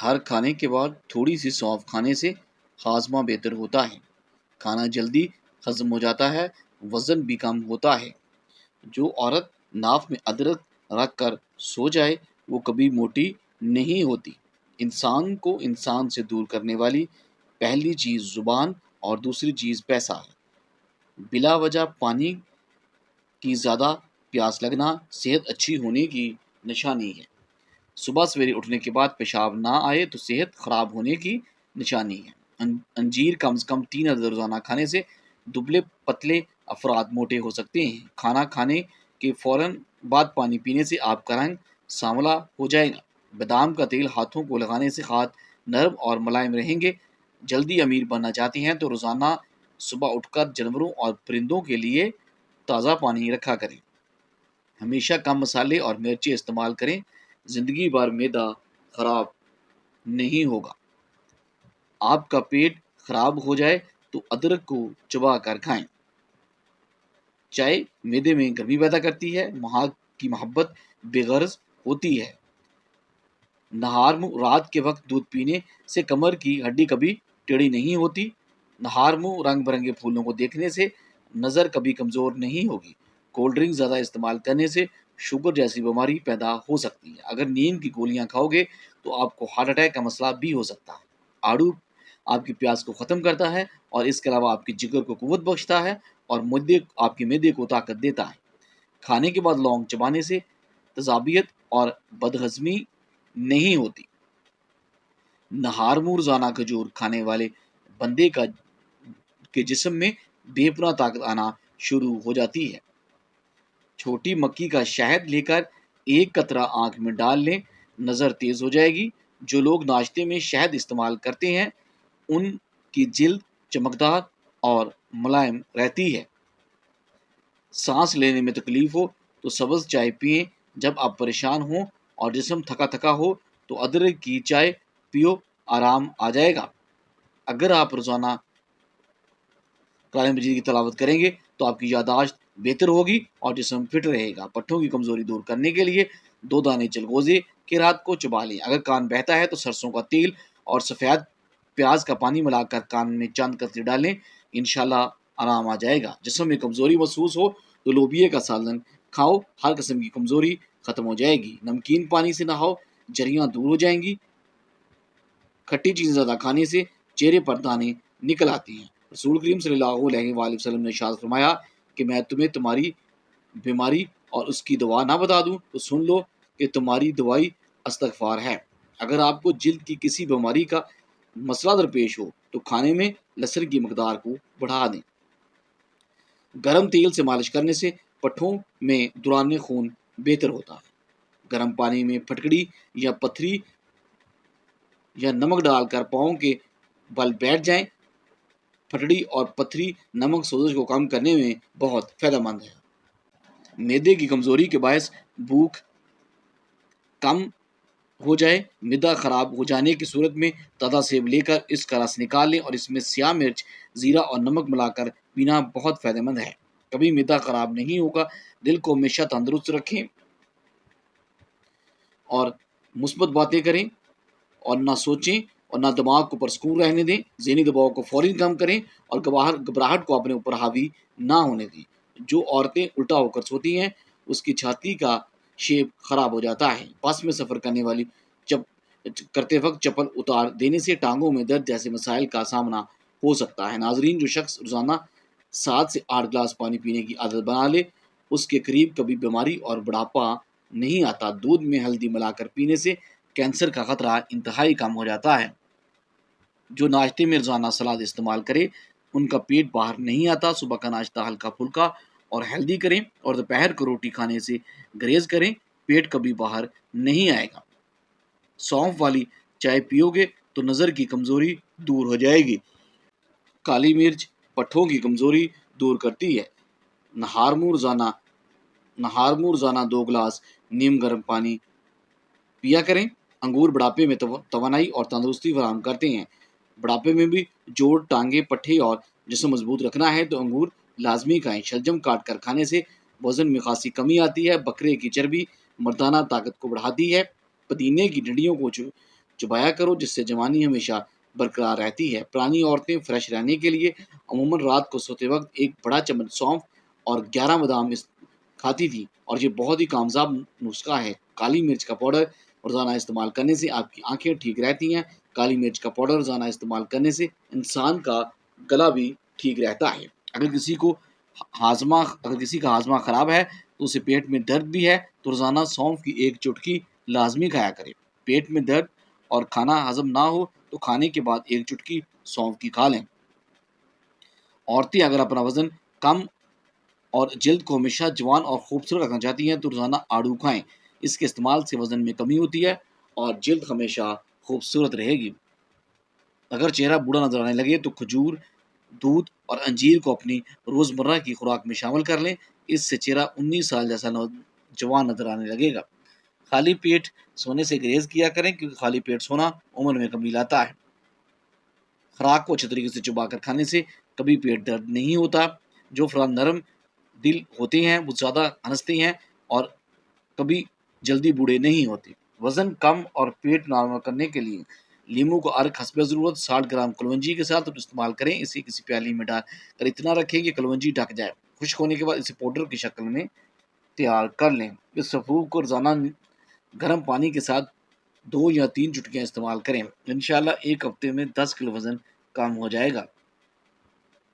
ہر کھانے کے بعد تھوڑی سی سونف کھانے سے ہاضمہ بہتر ہوتا ہے، کھانا جلدی ہضم ہو جاتا ہے، وزن بھی کم ہوتا ہے۔ جو عورت ناف میں ادرک رکھ کر سو جائے وہ کبھی موٹی نہیں ہوتی۔ انسان کو انسان سے دور کرنے والی پہلی چیز زبان اور دوسری چیز پیسہ ہے۔ بلا وجہ پانی کی زیادہ پیاس لگنا صحت اچھی ہونے کی نشانی ہے۔ صبح سویرے اٹھنے کے بعد پیشاب نہ آئے تو صحت خراب ہونے کی نشانی ہے۔ انجیر کم از کم 3 عدد روزانہ کھانے سے دبلے پتلے افراد موٹے ہو سکتے ہیں۔ کھانا کھانے کے فوراً بعد پانی پینے سے آپ کا رنگ سانولا ہو جائے گا۔ بادام کا تیل ہاتھوں کو لگانے سے ہاتھ نرم اور ملائم رہیں گے۔ جلدی امیر بننا چاہتے ہیں تو روزانہ صبح اٹھ کر جانوروں اور پرندوں کے لیے تازہ پانی رکھا کریں۔ ہمیشہ کم مسالے اور مرچیں استعمال کریں، زندگی بھر معدہ خراب نہیں ہوگا۔ آپ کا پیٹ خراب ہو جائے تو ادرک کو چبا کر کھائیں۔ چائے معدے میں گرمی پیدا کرتی ہے، ماں کی محبت بے غرض ہوتی ہے۔ نہار منہ رات کے وقت دودھ پینے سے کمر کی ہڈی کبھی ٹیڑھی نہیں ہوتی۔ نہار منہ رنگ برنگے پھولوں کو دیکھنے سے نظر کبھی کمزور نہیں ہوگی۔ کولڈ ڈرنک زیادہ استعمال کرنے سے شوگر جیسی بیماری پیدا ہو سکتی ہے۔ اگر نیند کی گولیاں کھاؤ گے تو آپ کو ہارٹ اٹیک کا مسئلہ بھی ہو سکتا ہے۔ آڑو آپ کی پیاس کو ختم کرتا ہے اور اس کے علاوہ آپ کی جگر کو قوت بخشتا ہے اور آپ کے معدے کو طاقت دیتا ہے۔ کھانے کے بعد لونگ چبانے سے تیزابیت اور بدہضمی نہیں ہوتی۔ نہار منہ روزانہ کھجور کھانے والے بندے کے جسم میں بے پناہ طاقت آنا شروع ہو جاتی ہے۔ چھوٹی مکھی کا شہد لے کر ایک قطرہ آنکھ میں ڈال لیں، نظر تیز ہو جائے گی۔ جو لوگ ناشتے میں شہد استعمال کرتے ہیں ان کی جلد چمکدار اور ملائم رہتی ہے۔ سانس لینے میں تکلیف ہو تو سبز چائے پئیں، جب آپ پریشان ہوں اور جسم تھکا تھکا ہو تو ادرک کی چائے پیو، آرام آ جائے گا۔ اگر آپ روزانہ قرآن مجید کی تلاوت کریں گے تو آپ کی یادداشت بہتر ہوگی اور جسم فٹ رہے گا۔ پٹھوں کی کمزوری دور کرنے کے لیے 2 دانے چلغوزے کے رات کو چبا لیں۔ اگر کان بہتا ہے تو سرسوں کا تیل اور سفید پیاز کا پانی ملا کر کان میں چند قطرے ڈالیں، انشاءاللہ آرام آ جائے گا۔ جسم میں کمزوری محسوس ہو تو لوبیا کا سالن کھاؤ، ہر قسم کی کمزوری ختم ہو جائے گی۔ نمکین پانی سے نہاؤ، جریاں دور ہو جائیں گی۔ کھٹی چیزیں زیادہ کھانے سے چہرے پر دانے نکل آتے ہیں۔ رسول کریم صلی اللہ علیہ وآلہ وسلم نے ارشاد فرمایا کہ میں تمہیں تمہاری بیماری اور اس کی دوا نہ بتا دوں تو سن لو کہ تمہاری دوائی استغفار ہے۔ اگر آپ کو جلد کی کسی بیماری کا مسئلہ درپیش ہو تو کھانے میں لہسن کی مقدار کو بڑھا دیں۔ گرم تیل سے مالش کرنے سے پٹھوں میں دوران خون بہتر ہوتا ہے۔ گرم پانی میں پھٹکڑی یا پتھری یا نمک ڈال کر پاؤں کے بل بیٹھ جائیں۔ پھٹڑی اور پتھری نمک سوزش کو کم کرنے میں بہت فائدہ مند ہے۔ معدے کی کمزوری کے باعث بھوک کم ہو جائے، معدہ خراب ہو جانے کی صورت میں تازہ سیب لے کر اس کا رس نکال لیں اور اس میں سیاہ مرچ، زیرہ اور نمک ملا کر پینا بہت فائدہ مند ہے۔ کبھی معدہ خراب نہیں ہوگا۔ دل کو ہمیشہ تندرست رکھیں اور مثبت باتیں کریں اور نہ سوچیں اور نہ دماغ کو پرسکون رہنے دیں۔ ذہنی دباؤ کو فوراً کم کریں اور گھبراہٹ کو اپنے اوپر حاوی نہ ہونے دیں۔ جو عورتیں الٹا ہو کر سوتی ہیں اس کی چھاتی کا شیپ خراب ہو جاتا ہے۔ بس میں سفر کرتے وقت چپل اتار دینے سے ٹانگوں میں درد جیسے مسائل کا سامنا ہو سکتا ہے۔ ناظرین، جو شخص روزانہ 7 سے 8 گلاس پانی پینے کی عادت بنا لے اس کے قریب کبھی بیماری اور بڑھاپا نہیں آتا۔ دودھ میں ہلدی ملا کر پینے سے کینسر کا خطرہ انتہائی کم ہو جاتا ہے۔ جو ناشتے میں روزانہ سلاد استعمال کرے ان کا پیٹ باہر نہیں آتا۔ صبح کا ناشتہ ہلکا پھلکا اور ہیلدی کریں اور دوپہر کو روٹی کھانے سے گریز کریں، پیٹ کبھی باہر نہیں آئے گا۔ سونف والی چائے پیو گے تو نظر کی کمزوری دور ہو جائے گی۔ کالی مرچ پٹھوں کی کمزوری دور کرتی ہے۔ نہار منہ روزانہ 2 گلاس نیم گرم پانی پیا کریں۔ انگور بڑھاپے میں توانائی اور تندرستی فراہم کرتے ہیں۔ بڑھاپے میں بھی جوڑ، ٹانگیں، پٹھے اور جسم مضبوط رکھنا ہے تو انگور لازمی کھائیں۔ شلجم کاٹ کر کھانے سے وزن میں خاصی کمی آتی ہے۔ بکرے کی چربی مردانہ طاقت کو بڑھاتی ہے۔ پودینے کی ڈنڈیوں کو چبایا کرو، جس سے جوانی ہمیشہ برقرار رہتی ہے۔ پرانی عورتیں فریش رہنے کے لیے عموماً رات کو سوتے وقت ایک بڑا چمچ سونف اور 11 بادام کھاتی تھی، اور یہ بہت ہی کامیاب نسخہ ہے۔ کالی مرچ کا پاؤڈر روزانہ استعمال کرنے سے آپ کی آنکھیں ٹھیک رہتی ہیں۔ کالی مرچ کا پاؤڈر روزانہ استعمال کرنے سے انسان کا گلا بھی ٹھیک رہتا ہے۔ اگر کسی کا ہاضمہ خراب ہے تو اسے پیٹ میں درد بھی ہے تو روزانہ سونف کی ایک چٹکی لازمی کھایا کرے۔ پیٹ میں درد اور کھانا ہضم نہ ہو تو کھانے کے بعد ایک چٹکی سونف کی کھا لیں۔ عورتیں اگر اپنا وزن کم اور جلد کو ہمیشہ جوان اور خوبصورت رکھنا چاہتی ہیں تو روزانہ آڑو کھائیں۔ اس کے استعمال سے وزن میں کمی ہوتی ہے اور جلد ہمیشہ خوبصورت رہے گی۔ اگر چہرہ بوڑھا نظر آنے لگے تو کھجور، دودھ اور انجیر کو اپنی روزمرہ کی خوراک میں شامل کر لیں۔ اس سے چہرہ 19 سال جیسا جوان نظر آنے لگے گا۔ خالی پیٹ سونے سے گریز کیا کریں، کیونکہ خالی پیٹ سونا عمر میں کمی لاتا ہے۔ خوراک کو اچھے طریقے سے چبا کر کھانے سے کبھی پیٹ درد نہیں ہوتا۔ جو افراد نرم دل ہوتے ہیں وہ زیادہ ہنستے ہیں اور کبھی جلدی بوڑھے نہیں ہوتے۔ وزن کم اور پیٹ نارمل کرنے کے لیے لیموں کو عرق حسب ضرورت 60 گرام کلونجی کے ساتھ استعمال کریں۔ اسے کسی پیالی میں ڈال کر اتنا رکھیں کہ کلونجی ڈھک جائے۔ خشک ہونے کے بعد اسے پاؤڈر کی شکل میں تیار کر لیں۔ اس سفوف کو روزانہ گرم پانی کے ساتھ 2 یا 3 چٹکیاں استعمال کریں۔ انشاءاللہ ایک ہفتے میں 10 کلو وزن کم ہو جائے گا۔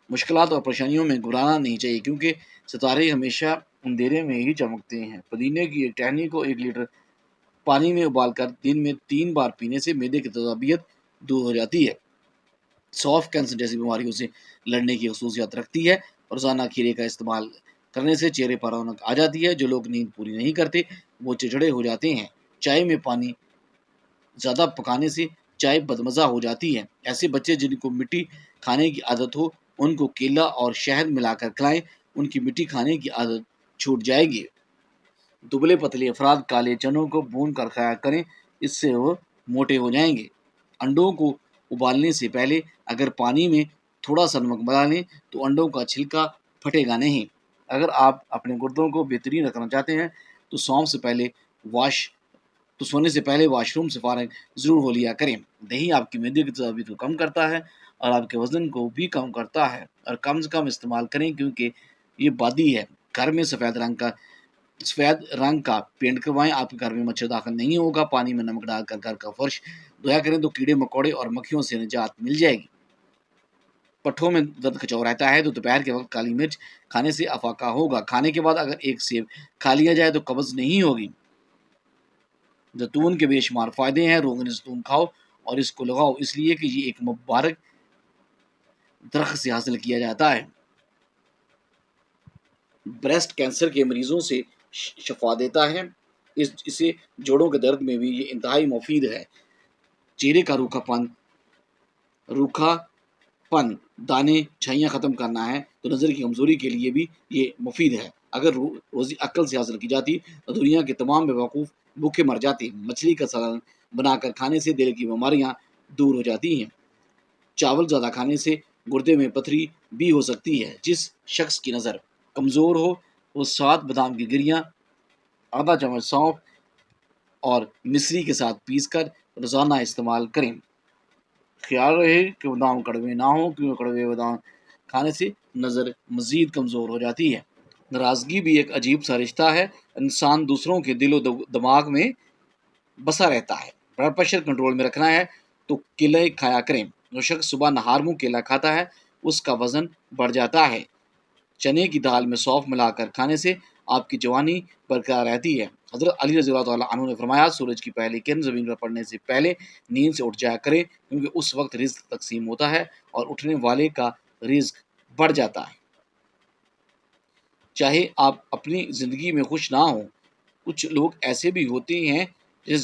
مشکلات اور پریشانیوں میں گھبرانا نہیں چاہیے، کیونکہ ستارے ہمیشہ اندھیرے میں ہی چمکتے ہیں۔ پودینے کی ایک ٹہنی کو 1 لیٹر پانی میں ابال کر دن میں 3 بار پینے سے معدے کی تذابیت دور ہو جاتی ہے۔ سونف کینسر جیسی بیماریوں سے لڑنے کی خصوصیات رکھتی ہے۔ روزانہ کھیرے کا استعمال کرنے سے چہرے پر رونق آ جاتی ہے۔ جو لوگ نیند پوری نہیں کرتے وہ چڑچڑے ہو جاتے ہیں۔ چائے میں پانی زیادہ پکانے سے چائے بدمزہ ہو جاتی ہے۔ ایسے بچے جن کو میٹھی کھانے کی عادت ہو ان کو کیلا اور شہد ملا کر کھلائیں، ان کی میٹھی کھانے کی عادت چھوٹ جائے گی۔ دبلے پتلے افراد کالے چنوں کو بھون کر کھایا کریں، اس سے وہ موٹے ہو جائیں گے۔ انڈوں کو ابالنے سے پہلے اگر پانی میں تھوڑا سا نمک ملا لیں تو انڈوں کا چھلکا پھٹے گا نہیں۔ اگر آپ اپنے گردوں کو بہترین رکھنا چاہتے ہیں تو سونے سے پہلے واش روم سے فارغ ضرور ہو لیا کریں۔ دہی آپ کی معدے کی تذابیت کو کم کرتا ہے اور آپ کے وزن کو بھی کم کرتا ہے، اور کم سے کم استعمال کریں کیونکہ یہ بادی ہے۔ گھر میں سفید رنگ کا پینٹ کروائیں، آپ کے گھر میں مچھر داخل نہیں ہوگا۔ پانی میں نمک ڈال کر گھر کا فرش دھویا کریں تو کیڑے مکوڑے اور مکھیوں سے نجات مل جائے گی۔ پٹھوں میں درد کھچاؤ رہتا ہے تو دوپہر کے وقت کالی مرچ کھانے سے افاقہ ہوگا۔ کھانے کے بعد اگر ایک سیب کھا لیا جائے تو قبض نہیں ہوگی۔ زیتون کے بے شمار فائدے ہیں۔ روغن زیتون کھاؤ اور اس کو لگاؤ، اس لیے کہ یہ ایک مبارک درخت سے حاصل کیا جاتا ہے۔ بریسٹ کینسر کے مریضوں سے شفا دیتا ہے۔ اسے جوڑوں کے درد میں بھی یہ انتہائی مفید ہے۔ چہرے کا روکھا پن، دانے، چھائیاں ختم کرنا ہے تو نظر کی کمزوری کے لیے بھی یہ مفید ہے۔ اگر روزی عقل سے حاصل کی جاتی تو دنیا کے تمام بیوقوف بھوکے مر جاتے۔ مچھلی کا سالن بنا کر کھانے سے دل کی بیماریاں دور ہو جاتی ہیں۔ چاول زیادہ کھانے سے گردے میں پتھری بھی ہو سکتی ہے۔ جس شخص کی نظر کمزور ہو وہ 7 بادام کی گریاں، آدھا چمچ سونف اور مصری کے ساتھ پیس کر روزانہ استعمال کریں۔ خیال رہے کہ بادام کڑوے نہ ہوں، کیونکہ کڑوے بادام کھانے سے نظر مزید کمزور ہو جاتی ہے۔ ناراضگی بھی ایک عجیب سا رشتہ ہے۔ انسان دوسروں کے دل و دماغ میں بسا رہتا ہے۔ بلڈ پریشر کنٹرول میں رکھنا ہے تو کیلے کھایا کریں۔ جو شخص صبح نہار منہ کیلا کھاتا ہے اس کا وزن بڑھ جاتا ہے۔ چنے کی دال میں سونف ملا کر کھانے سے آپ کی جوانی برقرار رہتی ہے۔ حضرت علی رضی اللہ تعالیٰ عنہ نے فرمایا، سورج کی پہلی کرن زمین پر پڑنے سے پہلے نیند سے اٹھ جایا کریں، کیونکہ اس وقت رزق تقسیم ہوتا ہے اور اٹھنے والے کا رزق بڑھ جاتا ہے۔ چاہے آپ اپنی زندگی میں خوش نہ ہوں، کچھ لوگ ایسے بھی ہوتے ہیں جو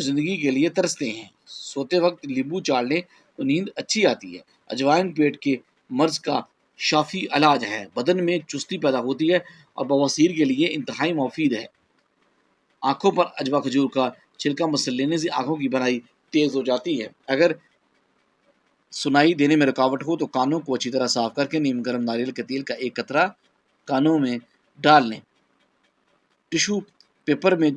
زندگی کے لیے ترستے ہیں۔ سوتے وقت لیمبو چاڑ لیں تو نیند اچھی آتی ہے۔ اجوائن پیٹ کے مرض کا شافی علاج ہے۔ بدن میں چستی پیدا ہوتی ہے اور بواسیر کے لیے انتہائی مفید ہے۔ آنکھوں پر اجوا کھجور کا چھلکا مسل لینے سے آنکھوں کی بینائی تیز ہو جاتی ہے۔ اگر سنائی دینے میں رکاوٹ ہو تو کانوں کو اچھی طرح صاف کر کے نیم گرم ناریل کے تیل کا 1 قطرہ کانوں میں ڈال لیں۔ ٹشو پیپر میں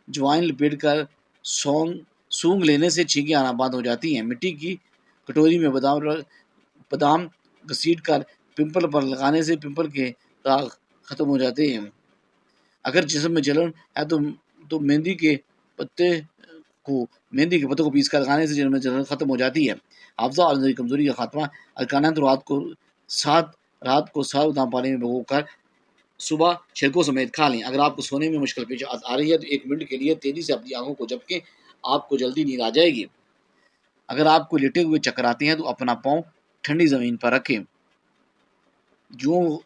جوائن لپیٹ کر سونگ لینے سے چھینکیں آنا بند ہو جاتی ہیں۔ مٹی کی کٹوری میں بادام گھسیٹ کر پمپل پر لگانے سے پمپل کے داغ ختم ہو جاتے ہیں۔ اگر جسم میں جلن ہے تو مہندی کے پتوں کو پیس کر لگانے سے جسم میں جلن ختم ہو جاتی ہے۔ حافظہ اور نظری کمزوری کا خاتمہ ارکان ہے تو رات کو 7 بادام پانی میں بھگو کر صبح چھلکوں سمیت کھا لیں۔ اگر آپ کو سونے میں مشکل پیش آ رہی ہے تو 1 منٹ کے لیے تیزی سے اپنی آنکھوں کو جھپکیں، آپ کو جلدی نیند آ جائے گی۔ اگر آپ کو لیٹے ہوئے چکر آتے ہیں تو اپنا پاؤں ٹھنڈی زمین پر رکھیں۔ جوؤں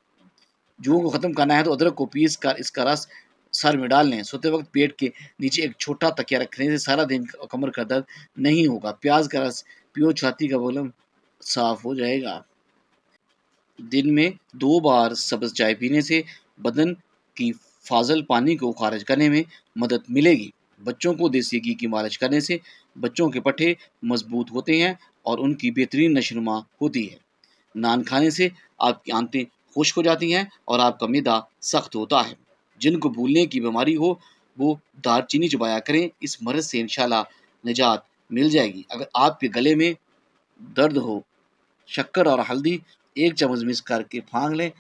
کو ختم کرنا ہے تو ادرک کو پیس کر اس کا رس سر میں ڈال لیں۔ سوتے وقت پیٹ کے نیچے ایک چھوٹا تکیہ رکھنے سے سارا دن کمر کا درد نہیں ہوگا۔ پیاز کا رس پیو، چھاتی کا پرابلم صاف ہو جائے گا۔ دن میں 2 بار سبز چائے پینے سے بدن کی فاضل پانی کو خارج کرنے میں مدد ملے گی۔ بچوں کو دیسی گھی کی مالش کرنے سے بچوں کے پٹھے مضبوط ہوتے ہیں اور ان کی بہترین نشوونما ہوتی ہے۔ نان کھانے سے آپ کی آنتیں خشک ہو جاتی ہیں اور آپ کا معدہ سخت ہوتا ہے۔ جن کو بھولنے کی بیماری ہو وہ دار چینی چبایا کریں، اس مرض سے انشاءاللہ نجات مل جائے گی۔ اگر آپ کے گلے میں درد ہو، شکر اور ہلدی 1 چمچ مکس کر کے پھانک لیں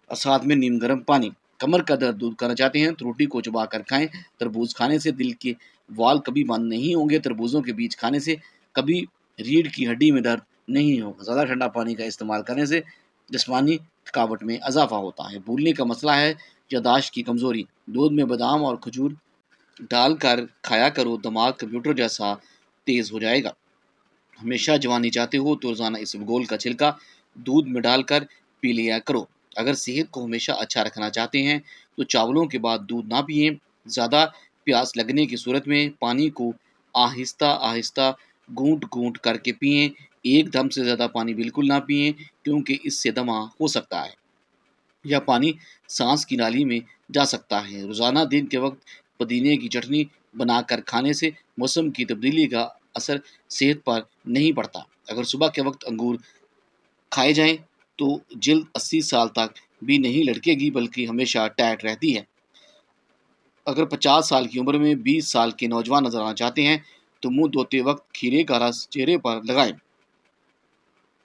اور ساتھ میں نیم گرم پانی۔ کمر کا درد دور کرنا چاہتے ہیں تو روٹی کو چبا کر کھائیں۔ تربوز کھانے سے دل کے وال کبھی بند نہیں ہوں گے۔ تربوزوں کے بیج کھانے سے کبھی ریڑھ کی ہڈی میں درد نہیں ہوگا۔ زیادہ ٹھنڈا پانی کا استعمال کرنے سے جسمانی تھکاوٹ میں اضافہ ہوتا ہے۔ بھولنے کا مسئلہ ہے یادداشت کی کمزوری، دودھ میں بادام اور کھجور ڈال کر کھایا کرو، دماغ کمپیوٹر جیسا تیز ہو جائے گا۔ ہمیشہ جوانی چاہتے ہو تو روزانہ اسبگول کا چھلکا دودھ میں ڈال کر پی لیا کرو۔ اگر صحت کو ہمیشہ اچھا رکھنا چاہتے ہیں تو چاولوں کے بعد دودھ نہ پئیں۔ زیادہ پیاس لگنے کی صورت میں پانی کو آہستہ آہستہ گھونٹ گھونٹ کر کے پئیں۔ ایک دم سے زیادہ پانی بالکل نہ پئیں کیونکہ اس سے دمہ ہو سکتا ہے یا پانی سانس کی نالی میں جا سکتا ہے۔ روزانہ دن کے وقت پودینے کی چٹنی بنا کر کھانے سے موسم کی تبدیلی کا اثر صحت پر نہیں پڑتا۔ اگر صبح کے وقت انگور کھائے جائیں تو جلد 80 سال تک بھی نہیں لڑکے گی بلکہ ہمیشہ ٹائٹ رہتی ہے۔ اگر 50 سال کی عمر میں 20 سال کے نوجوان نظر آنا چاہتے ہیں تو منہ دھوتے وقت کھیرے کا رس چہرے پر لگائیں۔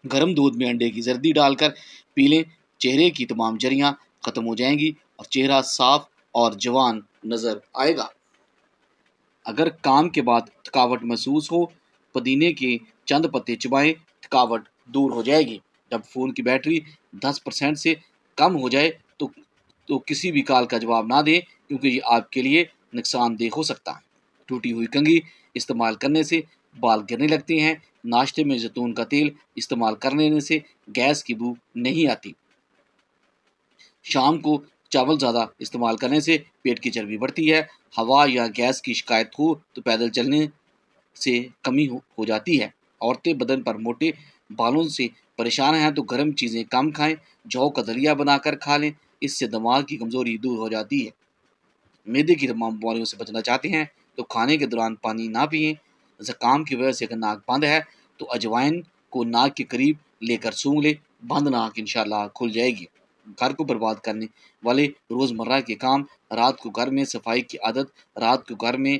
گرم دودھ میں انڈے کی زردی ڈال کر پی لیں، چہرے کی تمام جریاں ختم ہو جائیں گی اور چہرہ صاف اور جوان نظر آئے گا۔ اگر کام کے بعد تھکاوٹ محسوس ہو، پودینے کے چند پتے چبائیں، تھکاوٹ دور ہو جائے گی۔ جب فون کی بیٹری 10% سے کم ہو جائے تو کسی بھی کال کا جواب نہ دیں کیونکہ یہ آپ کے لیے نقصان دہ ہو سکتا ہے۔ ٹوٹی ہوئی کنگھی استعمال کرنے سے بال گرنے لگتے ہیں۔ ناشتے میں زیتون کا تیل استعمال کرنے سے گیس کی بو نہیں آتی۔ شام کو چاول زیادہ استعمال کرنے سے پیٹ کی چربی بڑھتی ہے۔ ہوا یا گیس کی شکایت ہو تو پیدل چلنے سے کمی ہو جاتی ہے۔ عورتیں بدن پر موٹے بالوں سے پریشان ہیں تو گرم چیزیں کم کھائیں، جو کا دلیا بنا کر کھا لیں، اس سے دماغ کی کمزوری دور ہو جاتی ہے۔ معدے کی تمام بیماریوں سے بچنا چاہتے ہیں تو کھانے کے دوران پانی نہ پئیں۔ زکام کی وجہ سے اگر ناک بند ہے تو اجوائن کو ناک کے قریب لے کر سونگھ لیں، بند ناک انشاءاللہ کھل جائے گی۔ گھر کو برباد کرنے والے روزمرہ کے کام: رات کو گھر میں صفائی کی عادت، رات کو گھر میں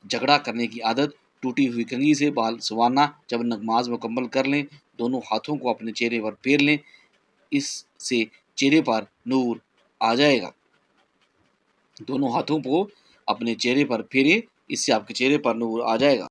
جھگڑا کرنے کی عادت، ٹوٹی ہوئی کنگھی سے بال سنوارنا۔ جب نماز مکمل کر لیں دونوں ہاتھوں کو اپنے چہرے پر پھیر لیں، اس سے چہرے پر نور آ جائے گا۔ دونوں ہاتھوں کو اپنے چہرے پر پھیریں، اس سے آپ کے چہرے پر نور آ جائے گا۔